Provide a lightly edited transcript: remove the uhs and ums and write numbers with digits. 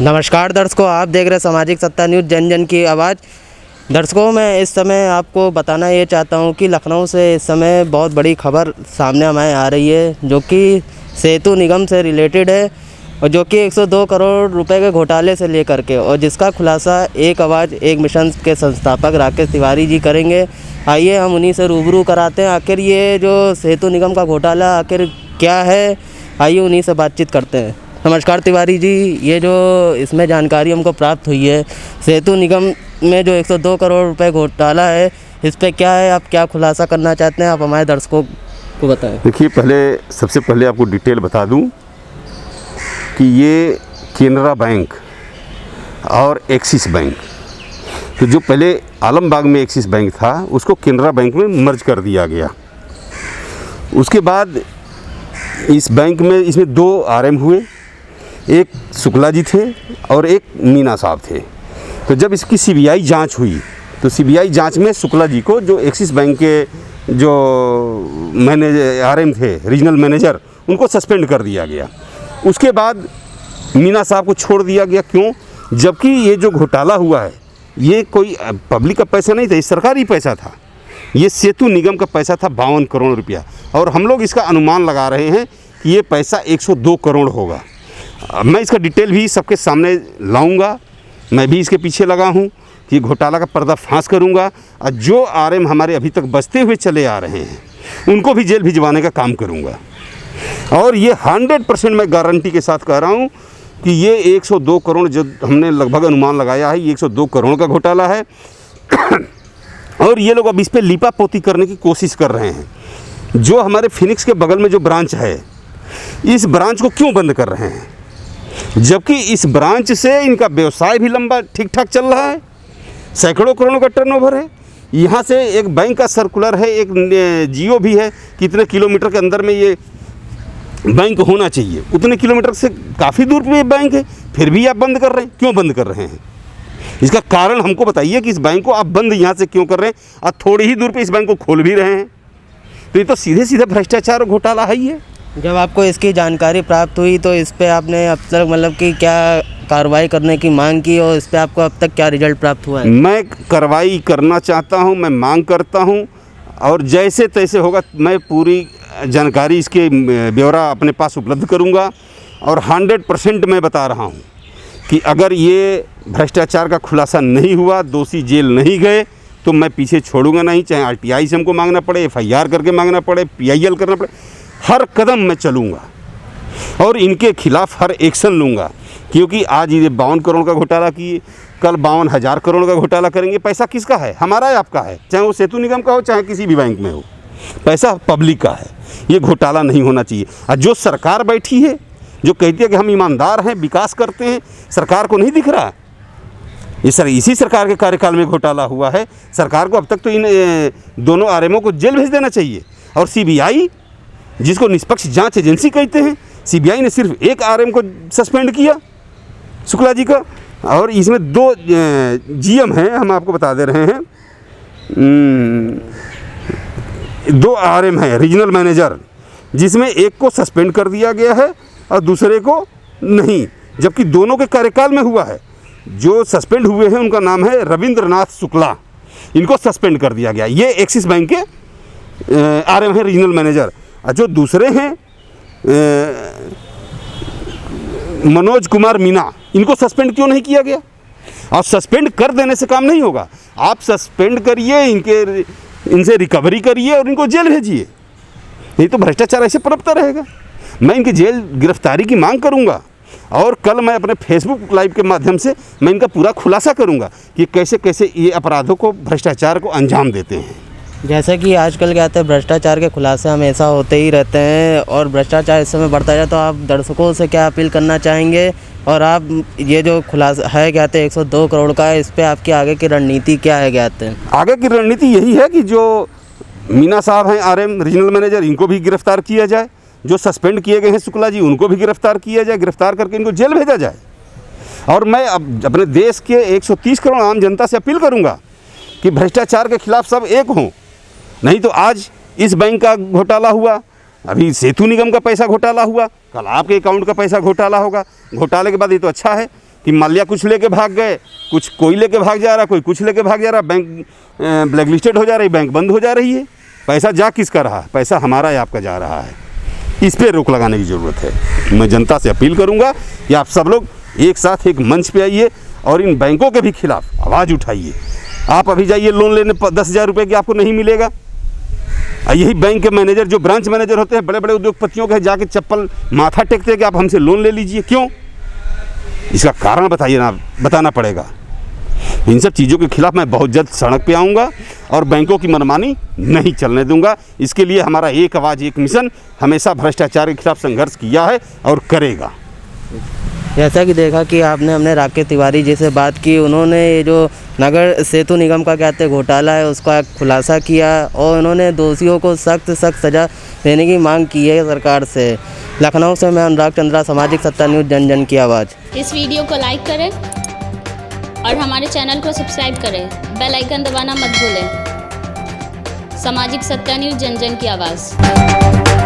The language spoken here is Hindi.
नमस्कार दर्शकों, आप देख रहे हैं सामाजिक सत्ता न्यूज़, जन जन की आवाज़। दर्शकों, मैं इस समय आपको बताना ये चाहता हूं कि लखनऊ से इस समय बहुत बड़ी खबर सामने हमें आ रही है, जो कि सेतु निगम से रिलेटेड है और जो कि 102 करोड़ रुपए के घोटाले से लेकर के, और जिसका खुलासा एक आवाज़ एक मिशन के संस्थापक राकेश तिवारी जी करेंगे। आइए हम उन्हीं से रूबरू कराते हैं, आखिर ये जो सेतु निगम का घोटाला आखिर क्या है, आइए उन्हीं से बातचीत करते हैं। नमस्कार तिवारी जी, ये जो इसमें जानकारी हमको प्राप्त हुई है, सेतु निगम में जो 102 करोड़ रुपए घोटाला है, इस पे क्या है, आप क्या खुलासा करना चाहते हैं, आप हमारे दर्शकों को बताएं। देखिए, सबसे पहले आपको डिटेल बता दूं कि ये केनरा बैंक और एक्सिस बैंक, तो जो पहले आलमबाग में एक्सिस बैंक था उसको केनरा बैंक में मर्ज कर दिया गया। उसके बाद इस बैंक में इसमें 2 आरएम हुए, एक शुक्ला जी थे और एक मीना साहब थे। तो जब इसकी सीबीआई जांच हुई तो सीबीआई जांच में शुक्ला जी को, जो एक्सिस बैंक के जो आरएम थे, रीजनल मैनेजर, उनको सस्पेंड कर दिया गया। उसके बाद मीना साहब को छोड़ दिया गया। क्यों? जबकि ये जो घोटाला हुआ है ये कोई पब्लिक का पैसा नहीं था, ये सरकारी पैसा था। ये सेतु निगम का पैसा था 52 करोड़ रुपया, और हम लोग इसका अनुमान लगा रहे हैं कि ये पैसा 102 करोड़ होगा। मैं इसका डिटेल भी सबके सामने लाऊंगा। मैं भी इसके पीछे लगा हूं कि घोटाला का पर्दाफाश करूंगा, और जो आरएम हमारे अभी तक बचते हुए चले आ रहे हैं उनको भी जेल भिजवाने का काम करूंगा। और ये 100% मैं गारंटी के साथ कह रहा हूं कि ये 102 करोड़ जो हमने लगभग अनुमान लगाया है, ये 102 करोड़ का घोटाला है। और ये लोग अब इस पर लीपापोती करने की कोशिश कर रहे हैं। जो हमारे फिनिक्स के बगल में जो ब्रांच है, इस ब्रांच को क्यों बंद कर रहे हैं, जबकि इस ब्रांच से इनका व्यवसाय भी लंबा ठीक ठाक चल रहा है, सैकड़ों करोड़ों का टर्नओवर है। यहाँ से एक बैंक का सर्कुलर है, एक जियो भी है, कितने किलोमीटर के अंदर में ये बैंक होना चाहिए, उतने किलोमीटर से काफ़ी दूर पे ये बैंक है, फिर भी आप बंद कर रहे हैं। क्यों बंद कर रहे हैं? इसका कारण हमको बताइए कि इस बैंक को आप बंद यहाँ से क्यों कर रहे हैं, और थोड़ी ही दूर पे इस बैंक को खोल भी रहे हैं। तो ये तो सीधे सीधे भ्रष्टाचार और घोटाला है ही है। जब आपको इसकी जानकारी प्राप्त हुई तो इस पे आपने अब तक मतलब कि क्या कार्रवाई करने की मांग की, और इस पे आपको अब तक क्या रिजल्ट प्राप्त हुआ है? मैं कार्रवाई करना चाहता हूं, मैं मांग करता हूं, और जैसे तैसे होगा मैं पूरी जानकारी, इसके ब्यौरा अपने पास उपलब्ध करूंगा। और 100% मैं बता रहा हूं कि अगर ये भ्रष्टाचार का खुलासा नहीं हुआ, दोषी जेल नहीं गए, तो मैं पीछे छोड़ूंगा नहीं। चाहे आरटीआई से हमको मांगना पड़े, एफआईआर करके मांगना पड़े, पीआईएल करना पड़े, हर कदम मैं चलूँगा और इनके खिलाफ हर एक्शन लूँगा। क्योंकि आज ये 52 करोड़ का घोटाला किए, कल 52,000 करोड़ का घोटाला करेंगे। पैसा किसका है? हमारा है, आपका है, चाहे वो सेतु निगम का हो, चाहे किसी भी बैंक में हो, पैसा पब्लिक का है। ये घोटाला नहीं होना चाहिए। और जो सरकार बैठी है, जो कहती है कि हम ईमानदार हैं, विकास करते हैं, सरकार को नहीं दिख रहा? इसी सरकार के कार्यकाल में घोटाला हुआ है। सरकार को अब तक तो इन दोनों आरएमओ को जेल भेज देना चाहिए। और सीबीआई, जिसको निष्पक्ष जांच एजेंसी कहते हैं, सीबीआई ने सिर्फ एक आरएम को सस्पेंड किया, शुक्ला जी का, और इसमें 2 जीएम हैं, हम आपको बता दे रहे हैं। 2 आरएम हैं, रीजनल मैनेजर, जिसमें एक को सस्पेंड कर दिया गया है और दूसरे को नहीं, जबकि दोनों के कार्यकाल में हुआ है। जो सस्पेंड हुए हैं उनका नाम है रविंद्रनाथ शुक्ला, इनको सस्पेंड कर दिया गया। ये एक्सिस बैंक के आरएम हैं, रीजनल मैनेजर। और जो दूसरे हैं मनोज कुमार मीना, इनको सस्पेंड क्यों नहीं किया गया? और सस्पेंड कर देने से काम नहीं होगा, आप सस्पेंड करिए, इनसे रिकवरी करिए और इनको जेल भेजिए। नहीं तो भ्रष्टाचार ऐसे पनपता रहेगा। मैं इनकी जेल गिरफ्तारी की मांग करूंगा, और कल मैं अपने फेसबुक लाइव के माध्यम से मैं इनका पूरा खुलासा करूंगा कि कैसे कैसे ये अपराधों को, भ्रष्टाचार को अंजाम देते हैं। जैसे कि आजकल क्या कहते हैं, भ्रष्टाचार के खुलासे हमेशा होते ही रहते हैं, और भ्रष्टाचार इस समय बढ़ता जाए, तो आप दर्शकों से क्या अपील करना चाहेंगे? और आप ये जो खुलासा है कहते हैं 102 करोड़ का है, इस पे आपकी आगे की रणनीति क्या है कहते हैं? आगे की रणनीति यही है कि जो मीना साहब हैं आरएम रीजनल मैनेजर, इनको भी गिरफ्तार किया जाए। जो सस्पेंड किए गए हैं शुक्ला जी, उनको भी गिरफ्तार किया जाए, गिरफ्तार करके इनको जेल भेजा जाए। और मैं अब अपने देश के 130 करोड़ आम जनता से अपील करूँगा कि भ्रष्टाचार के खिलाफ सब एक हों। नहीं तो आज इस बैंक का घोटाला हुआ, अभी सेतु निगम का पैसा घोटाला हुआ, कल आपके अकाउंट का पैसा घोटाला होगा। घोटाले के बाद ये तो अच्छा है कि माल्या कुछ लेके भाग गए, कुछ कोई लेके भाग जा रहा, कोई कुछ लेके भाग जा रहा, बैंक ब्लैक लिस्टेड हो जा रही, बैंक बंद हो जा रही है। पैसा जा किसका रहा है? पैसा हमारा या आपका जा रहा है। इस पे रोक लगाने की ज़रूरत है। मैं जनता से अपील करूंगा कि आप सब लोग एक साथ एक मंच पे आइए और इन बैंकों के भी खिलाफ आवाज़ उठाइए। आप अभी जाइए लोन लेने 10,000 रुपये की आपको नहीं मिलेगा। यही बैंक के मैनेजर, जो ब्रांच मैनेजर होते हैं बड़े बड़े उद्योगपतियों के, जाके चप्पल माथा टेकते हैं कि आप हमसे लोन ले लीजिए। क्यों? इसका कारण बताइए ना, बताना पड़ेगा। इन सब चीज़ों के खिलाफ मैं बहुत जल्द सड़क पे आऊँगा और बैंकों की मनमानी नहीं चलने दूंगा। इसके लिए हमारा एक आवाज़ एक मिशन हमेशा भ्रष्टाचार के खिलाफ संघर्ष किया है और करेगा। जैसा कि देखा कि आपने हमने राकेश तिवारी जी से बात की, उन्होंने ये जो नगर सेतु निगम का कहते घोटाला है उसका खुलासा किया और उन्होंने दोषियों को सख्त सज़ा देने की मांग की है सरकार से। लखनऊ से मैं अनुराग चंद्रा, सामाजिक सत्ता न्यूज़, जन जन की आवाज़। इस वीडियो को लाइक करें और हमारे चैनल को सब्सक्राइब करें। बेल आइकन दबाना मत भूलें। सामाजिक सत्ता न्यूज़, जन जन की आवाज़।